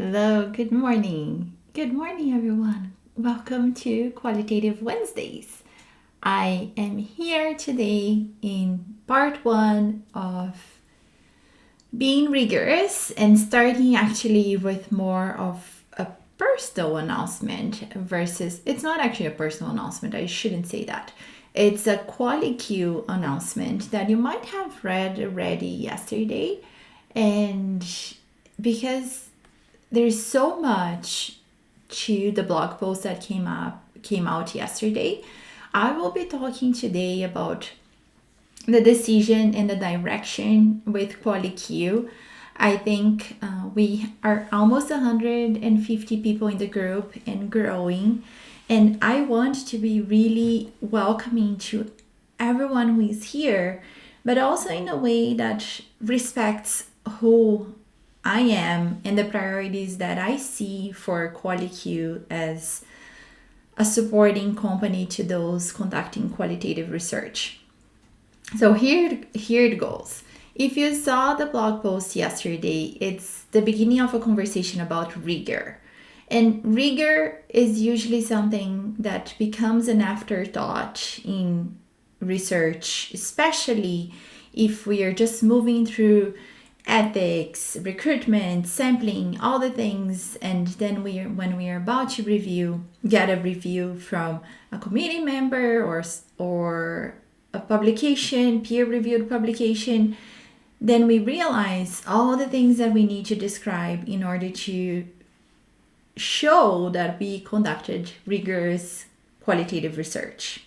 Hello, good morning. Good morning, everyone. Welcome to Qualitative Wednesdays. I am here today in part one of being rigorous and starting actually with more of a personal announcement versus it's not actually a personal announcement. I shouldn't say that. It's a Quali Q announcement that you might have read already yesterday. And because there's so much to the blog post that came out yesterday, I will be talking today about the decision and the direction with Quali Q. I think we are almost 150 people in the group and growing. And I want to be really welcoming to everyone who is here, but also in a way that respects who I am and the priorities that I see for Quali Q as a supporting company to those conducting qualitative research. So here it goes. If you saw the blog post yesterday, it's the beginning of a conversation about rigor. And rigor is usually something that becomes an afterthought in research, especially if we are just moving through ethics, recruitment, sampling, all the things, and then when we are about to get a review from a committee member or a publication, peer-reviewed publication, then we realize all the things that we need to describe in order to show that we conducted rigorous qualitative research.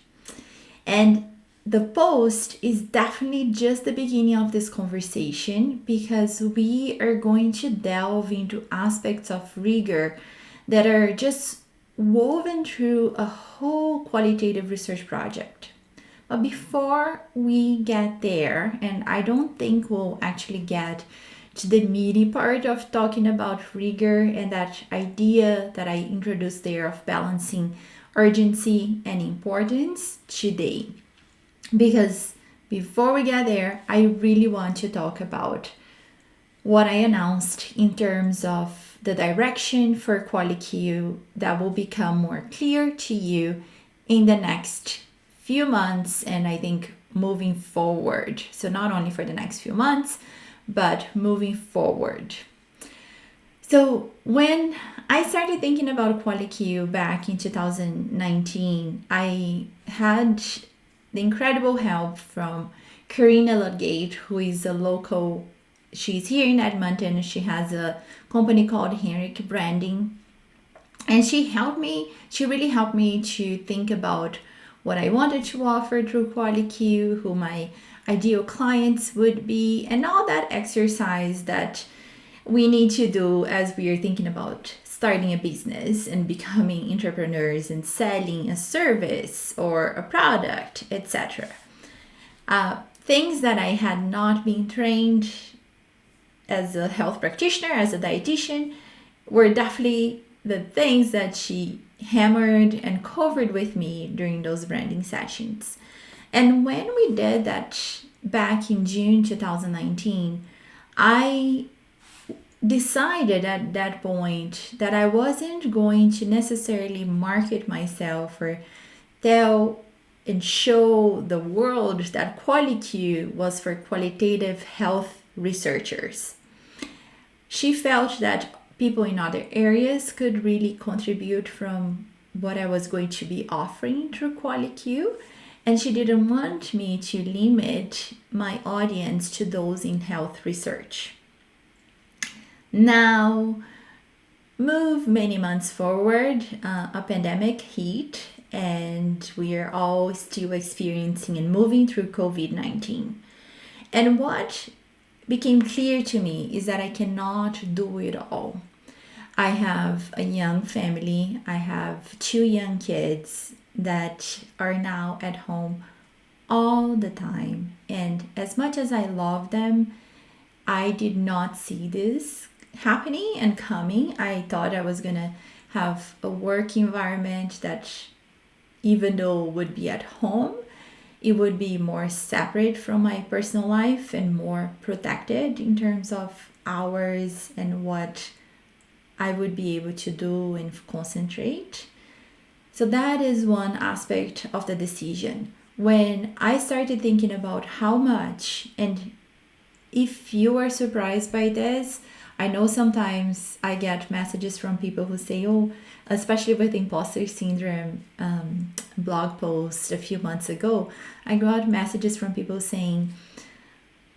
And the post is definitely just the beginning of this conversation because we are going to delve into aspects of rigor that are just woven through a whole qualitative research project. But before we get there, and I don't think we'll actually get to the meaty part of talking about rigor and that idea that I introduced there of balancing urgency and importance today. Because before we get there, I really want to talk about what I announced in terms of the direction for Quali Q that will become more clear to you in the next few months, and I think moving forward. So not only for the next few months, but moving forward. So when I started thinking about Quali Q back in 2019, I had the incredible help from Karina Ludgate, who is a local, she's here in Edmonton. She has a company called Henrik Branding. And she really helped me to think about what I wanted to offer through Quali Q, who my ideal clients would be, and all that exercise that we need to do as we are thinking about starting a business and becoming entrepreneurs and selling a service or a product, etc. Things that I had not been trained as a health practitioner, as a dietitian, were definitely the things that she hammered and covered with me during those branding sessions. And when we did that back in June 2019, I decided at that point that I wasn't going to necessarily market myself or tell and show the world that Quali Q was for qualitative health researchers. She felt that people in other areas could really contribute from what I was going to be offering through Quali Q, and she didn't want me to limit my audience to those in health research. Now, move many months forward, a pandemic hit, and we are all still experiencing and moving through COVID-19. And what became clear to me is that I cannot do it all. I have a young family. I have 2 young kids that are now at home all the time. And as much as I love them, I did not see this happening and coming. I thought I was going to have a work environment that, even though it would be at home, it would be more separate from my personal life and more protected in terms of hours and what I would be able to do and concentrate. So that is one aspect of the decision. When I started thinking about how much, and if you are surprised by this, I know sometimes I get messages from people who say, oh, especially with imposter syndrome blog post a few months ago, I got messages from people saying,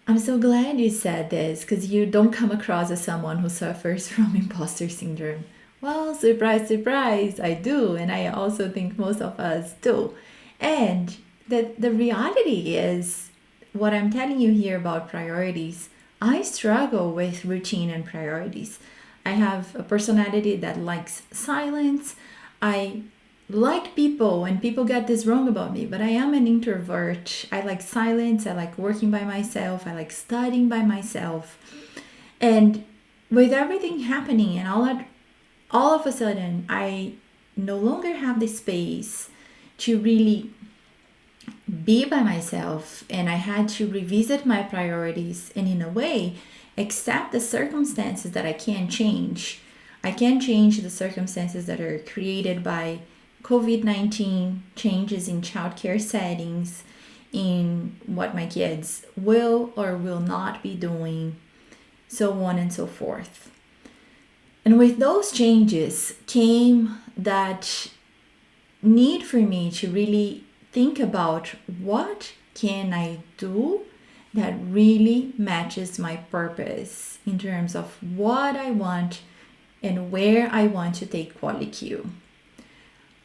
I'm so glad you said this because you don't come across as someone who suffers from imposter syndrome. Well, surprise, surprise, I do. And I also think most of us do. And the reality is, what I'm telling you here about priorities, I struggle with routine and priorities. I have a personality that likes silence. I like people, and people get this wrong about me, but I am an introvert. I like silence. I like working by myself. I like studying by myself. And with everything happening and all of a sudden, I no longer have the space to really be by myself, and I had to revisit my priorities and, in a way, accept the circumstances that I can't change. I can't change the circumstances that are created by COVID-19, changes in childcare settings, in what my kids will or will not be doing, so on and so forth. And with those changes came that need for me to really think about what can I do that really matches my purpose in terms of what I want and where I want to take Quali Q.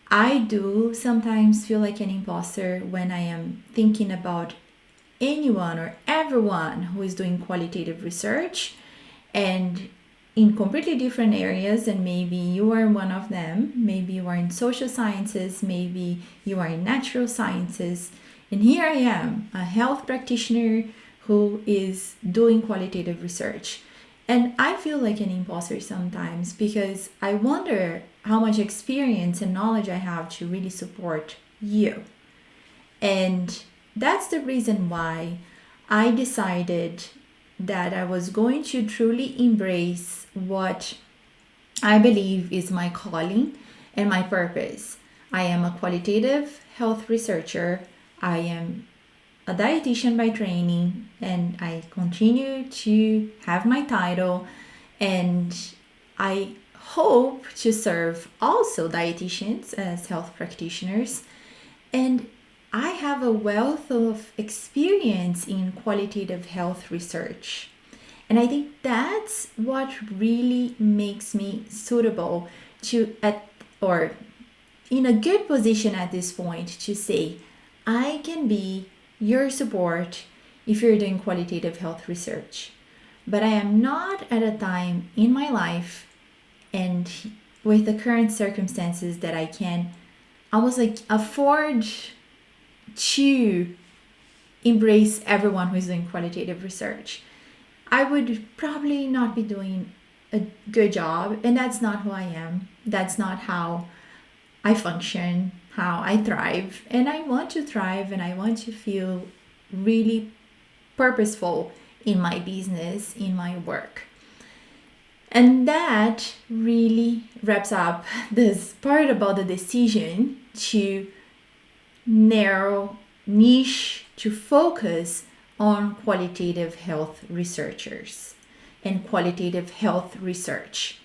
I do sometimes feel like an imposter when I am thinking about anyone or everyone who is doing qualitative research and in completely different areas, and maybe you are one of them. Maybe you are in social sciences, maybe you are in natural sciences, and here I am, a health practitioner who is doing qualitative research. And I feel like an imposter sometimes because I wonder how much experience and knowledge I have to really support you. And that's the reason why I decided that I was going to truly embrace what I believe is my calling and my purpose. I am a qualitative health researcher. I am a dietitian by training, and I continue to have my title, and I hope to serve also dietitians as health practitioners. And I have a wealth of experience in qualitative health research. And I think that's what really makes me suitable or in a good position at this point to say, I can be your support if you're doing qualitative health research. But I am not at a time in my life and with the current circumstances that I can almost like afford to embrace everyone who is doing qualitative research. I would probably not be doing a good job, and that's not who I am. That's not how I function, how I thrive. And I want to thrive, and I want to feel really purposeful in my business, in my work. And that really wraps up this part about the decision to narrow niche, to focus on qualitative health researchers and qualitative health research.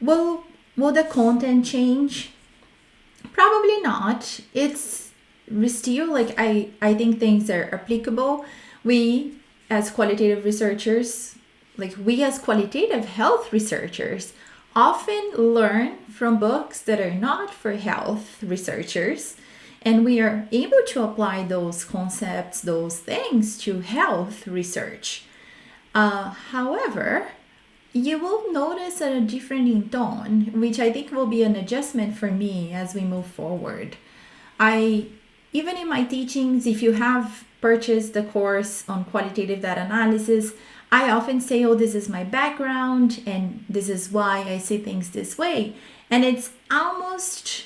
Will the content change? Probably not. It's still like I think things are applicable. We as qualitative researchers, like we as qualitative health researchers, often learn from books that are not for health researchers. And we are able to apply those concepts, those things to health research. However, you will notice a different in tone, which I think will be an adjustment for me as we move forward. Even in my teachings, if you have purchased the course on qualitative data analysis, I often say, oh, this is my background and this is why I see things this way. And it's almost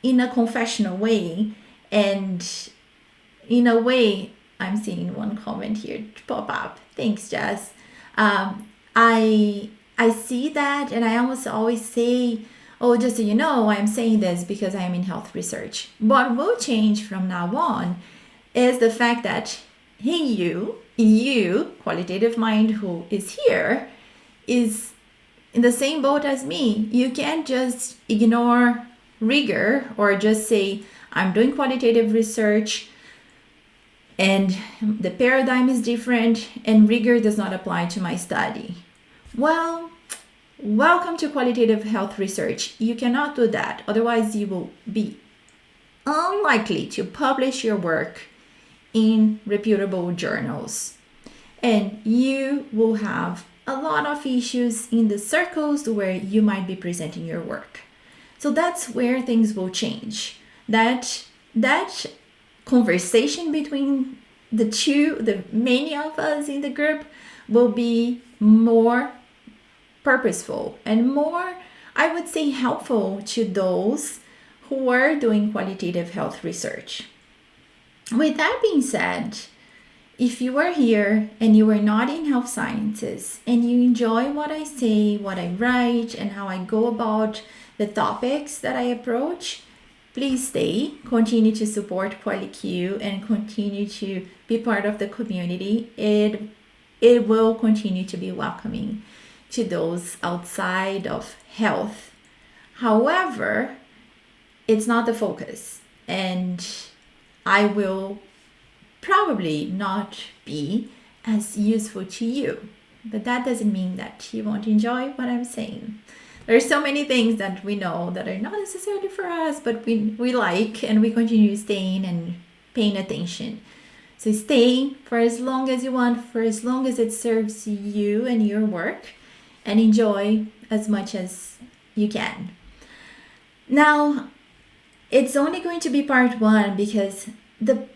in a confessional way, and in a way, I'm seeing one comment here pop up. Thanks, Jess. I I see that, and I almost always say, oh, just so you know, I'm saying this because I'm in health research. What will change from now on is the fact that, hey, you, Qualitative Mind, who is here, is in the same boat as me. You can't just ignore rigor or just say, I'm doing qualitative research and the paradigm is different and rigor does not apply to my study. Well, welcome to qualitative health research. You cannot do that. Otherwise, you will be unlikely to publish your work in reputable journals. And you will have a lot of issues in the circles where you might be presenting your work. So that's where things will change. That conversation between the many of us in the group will be more purposeful and more, I would say, helpful to those who are doing qualitative health research. With that being said, if you are here and you are not in health sciences and you enjoy what I say, what I write, and how I go about the topics that I approach, please stay, continue to support Quali Q, and continue to be part of the community. It will continue to be welcoming to those outside of health. However, it's not the focus, and I will probably not be as useful to you. But that doesn't mean that you won't enjoy what I'm saying. There are so many things that we know that are not necessarily for us, but we like, and we continue staying and paying attention. So stay for as long as you want, for as long as it serves you and your work, and enjoy as much as you can. Now, it's only going to be part one because the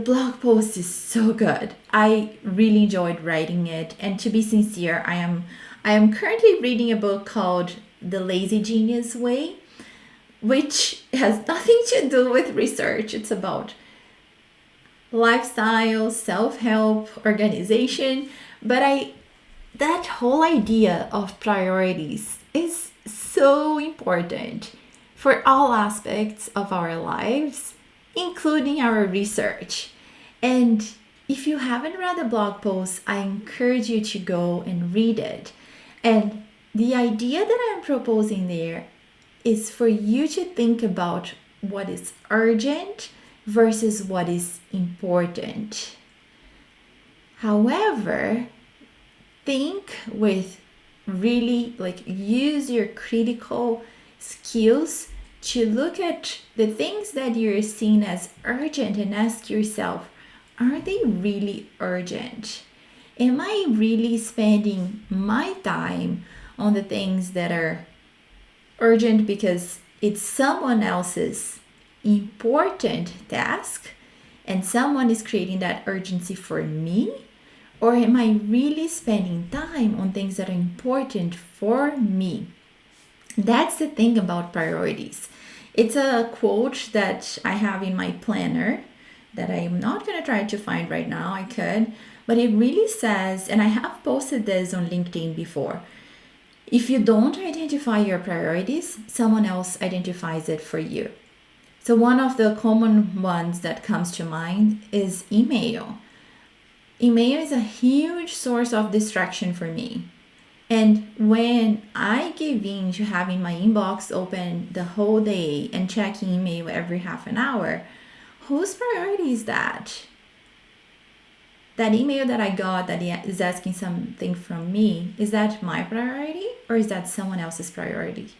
blog post is so good. I really enjoyed writing it, and to be sincere, I am currently reading a book called The Lazy Genius Way, which has nothing to do with research. It's about lifestyle, self-help, organization, but that whole idea of priorities is so important for all aspects of our lives, including our research. And if you haven't read the blog post, I encourage you to go and read it. And the idea that I'm proposing there is for you to think about what is urgent versus what is important. However, think with really, use your critical skills to look at the things that you're seeing as urgent and ask yourself, are they really urgent? Am I really spending my time on the things that are urgent because it's someone else's important task and someone is creating that urgency for me? Or am I really spending time on things that are important for me? That's the thing about priorities. It's a quote that I have in my planner that I'm not going to try to find right now. I could, but it really says, and I have posted this on LinkedIn before, if you don't identify your priorities, someone else identifies it for you. So one of the common ones that comes to mind is email. Email is a huge source of distraction for me. And when I give in to having my inbox open the whole day and checking email every half an hour, whose priority is that? That email that I got that is asking something from me, is that my priority or is that someone else's priority?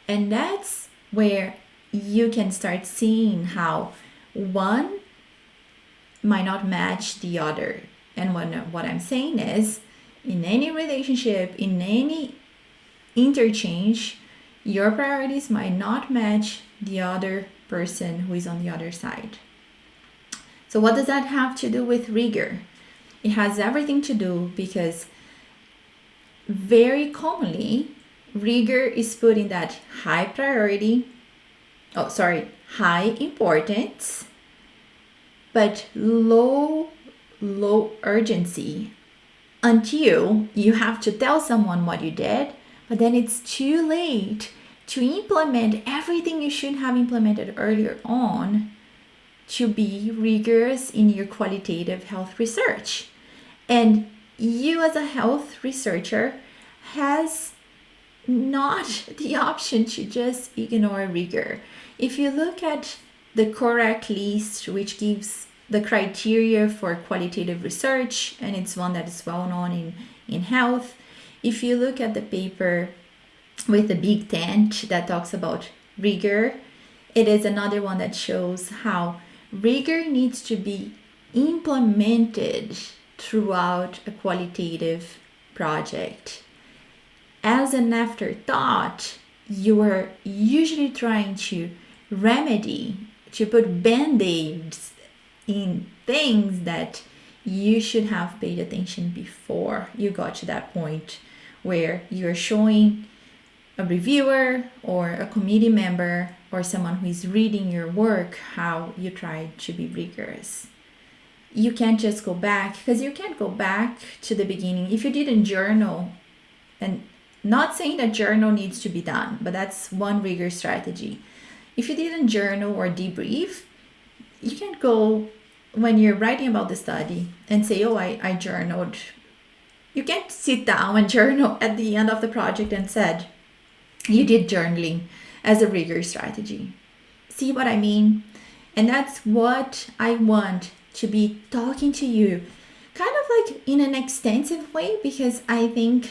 And that's where you can start seeing how one might not match the other. And what I'm saying is, in any relationship, in any interchange, your priorities might not match the other person who is on the other side. So what does that have to do with rigor? It has everything to do because very commonly, rigor is put in that high importance, but low urgency until you have to tell someone what you did, but then it's too late to implement everything you should have implemented earlier on to be rigorous in your qualitative health research. And you as a health researcher has not the option to just ignore rigor. If you look at the correct list, which gives the criteria for qualitative research, and it's one that is well known in health. If you look at the paper with the big tent that talks about rigor, it is another one that shows how rigor needs to be implemented throughout a qualitative project. As an afterthought, you are usually trying to remedy, to put band-aids in things that you should have paid attention before you got to that point where you're showing a reviewer or a committee member or someone who is reading your work how you try to be rigorous. You can't just go back, because you can't go back to the beginning. If you didn't journal, and not saying that journal needs to be done, but that's one rigor strategy. If you didn't journal or debrief, you can't go when you're writing about the study and say, oh, I journaled. You can't sit down and journal at the end of the project and said, you did journaling as a rigor strategy. See what I mean? And that's what I want to be talking to you, kind of like in an extensive way, because I think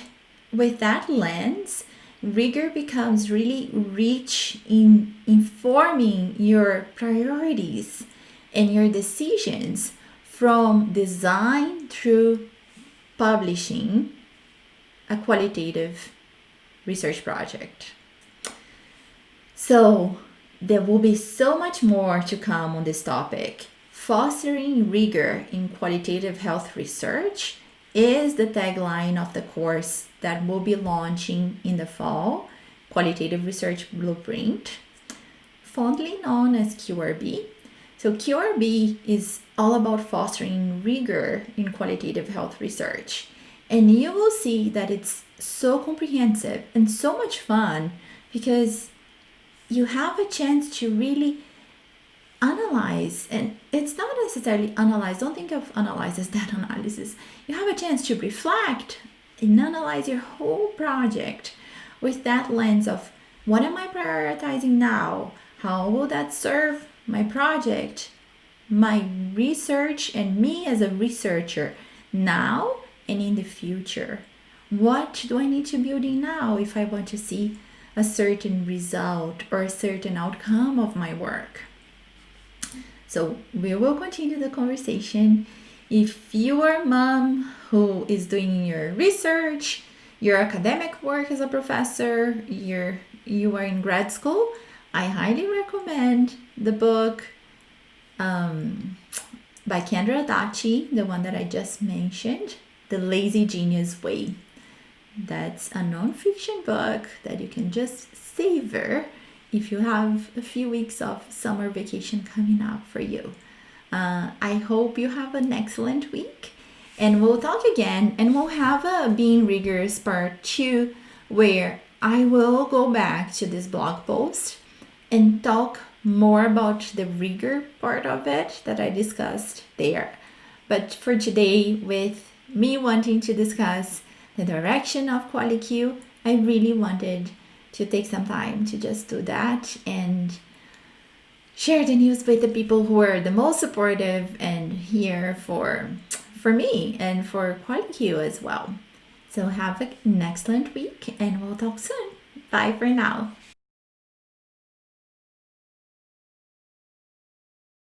with that lens, rigor becomes really rich in informing your priorities and your decisions from design through publishing a qualitative research project. So there will be so much more to come on this topic. Fostering rigor in qualitative health research is the tagline of the course that will be launching in the fall, Qualitative Research Blueprint, fondly known as QRB. So QRB is all about fostering rigor in qualitative health research. And you will see that it's so comprehensive and so much fun because you have a chance to really analyze, and it's not necessarily analyze, don't think of analyze as that analysis. You have a chance to reflect and analyze your whole project with that lens of what am I prioritizing now? How will that serve my project, my research, and me as a researcher now and in the future? What do I need to build in now if I want to see a certain result or a certain outcome of my work? So we will continue the conversation. If you are a mom who is doing your research, your academic work as a professor, you are in grad school, I highly recommend the book by Kendra Adachi, the one that I just mentioned, The Lazy Genius Way. That's a non-fiction book that you can just savor if you have a few weeks of summer vacation coming up for you. I hope you have an excellent week, and we'll talk again, and we'll have a Being Rigorous Part 2 where I will go back to this blog post and talk more about the rigor part of it that I discussed there. But for today, with me wanting to discuss the direction of Quali Q, I really wanted to take some time to just do that and share the news with the people who are the most supportive and here for me and for Quali Q as well. So have an excellent week, and we'll talk soon. Bye for now.